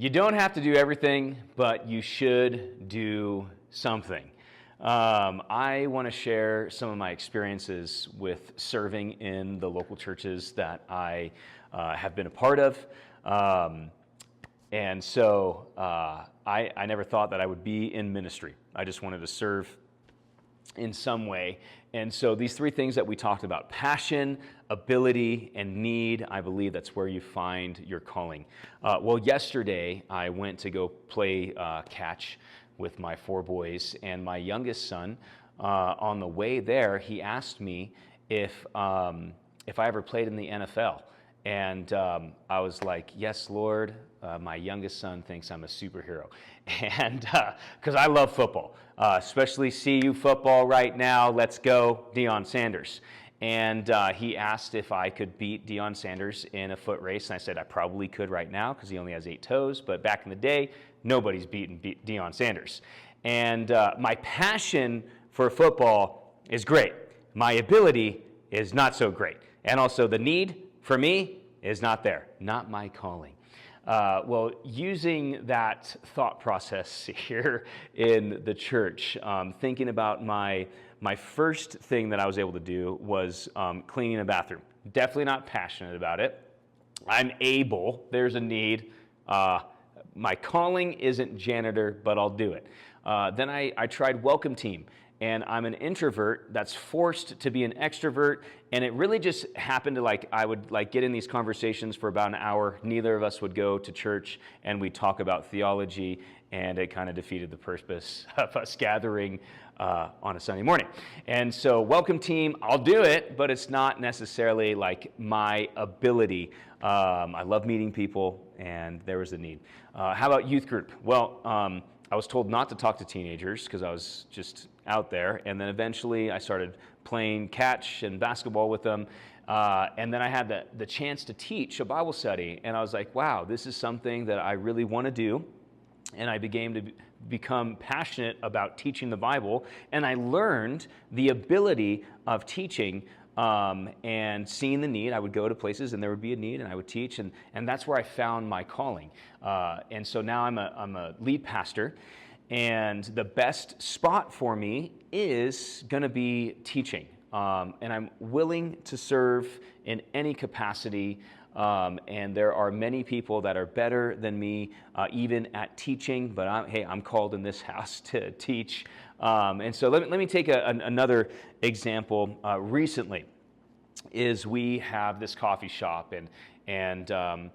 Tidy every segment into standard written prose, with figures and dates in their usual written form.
You don't have to do everything, but you should do something. I want to share some of my experiences with serving in the local churches that I have been a part of. And so I never thought that I would be in ministry. I just wanted to serve in some way. And so these three things that we talked about, passion, ability, and need, I believe that's where you find your calling. Well, yesterday I went to go play catch with my four boys, and my youngest son, on the way there, he asked me if I ever played in the NFL. And I was like, yes, Lord, my youngest son thinks I'm a superhero. And because I love football, especially CU football right now. Let's go, Deion Sanders. And he asked if I could beat Deion Sanders in a foot race. And I said I probably could right now because he only has 8 toes. But back in the day, nobody's beaten Deion Sanders. And my passion for football is great. My ability is not so great. And also the need for me is not there, not my calling. Well, using that thought process here in the church, thinking about my first thing that I was able to do was cleaning a bathroom. Definitely not passionate about it. I'm able, there's a need. My calling isn't janitor, but I'll do it. Then I tried welcome team. And I'm an introvert that's forced to be an extrovert, and it really just happened to I would get in these conversations for about an hour. Neither of us would go to church, and we'd talk about theology, and it kind of defeated the purpose of us gathering on a Sunday morning. And so welcome team, I'll do it, but it's not necessarily like my ability. I love meeting people, and there was a need. How about youth group? Well, I was told not to talk to teenagers because I was just out there, and then eventually I started playing catch and basketball with them, and then I had the chance to teach a Bible study, and I was like, wow, this is something that I really want to do, and I began to become passionate about teaching the Bible, and I learned the ability of teaching and seeing the need. I would go to places and there would be a need, and I would teach, and that's where I found my calling. And so now I'm a lead pastor, and the best spot for me is going to be teaching. And I'm willing to serve in any capacity. And there are many people that are better than me, even at teaching. But I'm called in this house to teach. And so let me take another example. Recently, is we have this coffee shop, and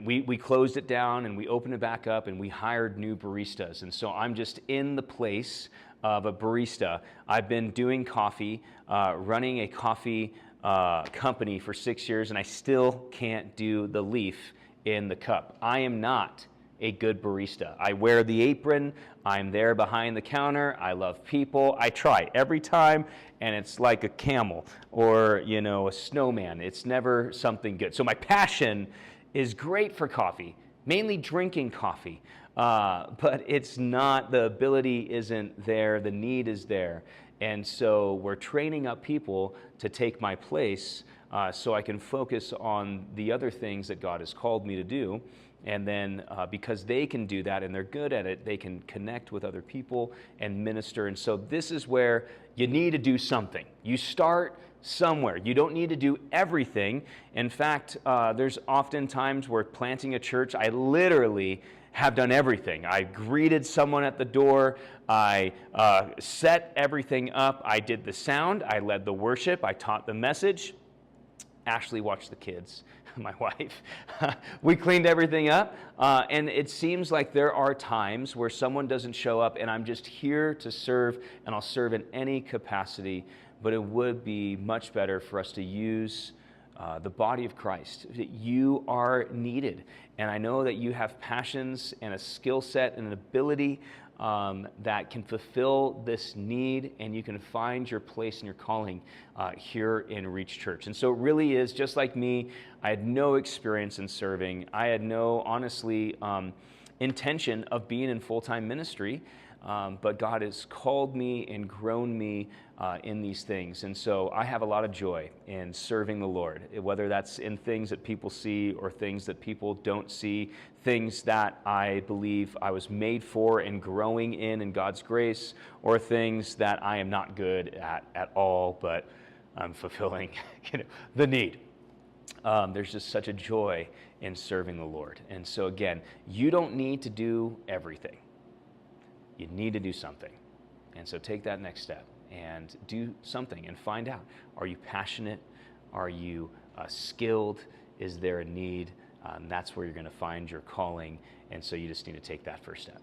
we closed it down and we opened it back up, and we hired new baristas. And so I'm just in the place of a barista. I've been doing coffee, running a coffee company for 6 years, and I still can't do the leaf in the cup. I am not a good barista. I wear the apron. I'm there behind the counter. I love people. I try every time, and it's like a camel or a snowman. It's never something good. So my passion is great for coffee, mainly drinking coffee, but it's not, the ability isn't there, the need is there. And so we're training up people to take my place so I can focus on the other things that God has called me to do. And then because they can do that and they're good at it, they can connect with other people and minister. And so this is where you need to do something. You start somewhere. You don't need to do everything. In fact, there's often times where planting a church, I literally have done everything. I greeted someone at the door. I set everything up. I did the sound. I led the worship. I taught the message. Ashley watched the kids, my wife. We cleaned everything up. And it seems like there are times where someone doesn't show up, and I'm just here to serve, and I'll serve in any capacity. But it would be much better for us to use the body of Christ. You are needed. And I know that you have passions and a skill set and an ability that can fulfill this need, and you can find your place and your calling here in Reach Church. And so it really is just like me. I had no experience in serving. I had no, honestly, intention of being in full-time ministry, but God has called me and grown me in these things. And so I have a lot of joy in serving the Lord, whether that's in things that people see or things that people don't see, things that I believe I was made for and growing in God's grace, or things that I am not good at all, but I'm fulfilling the need. There's just such a joy in serving the Lord. And so again, you don't need to do everything. You need to do something. And so take that next step and do something and find out. Are you passionate? Are you skilled? Is there a need? That's where you're going to find your calling. And so you just need to take that first step.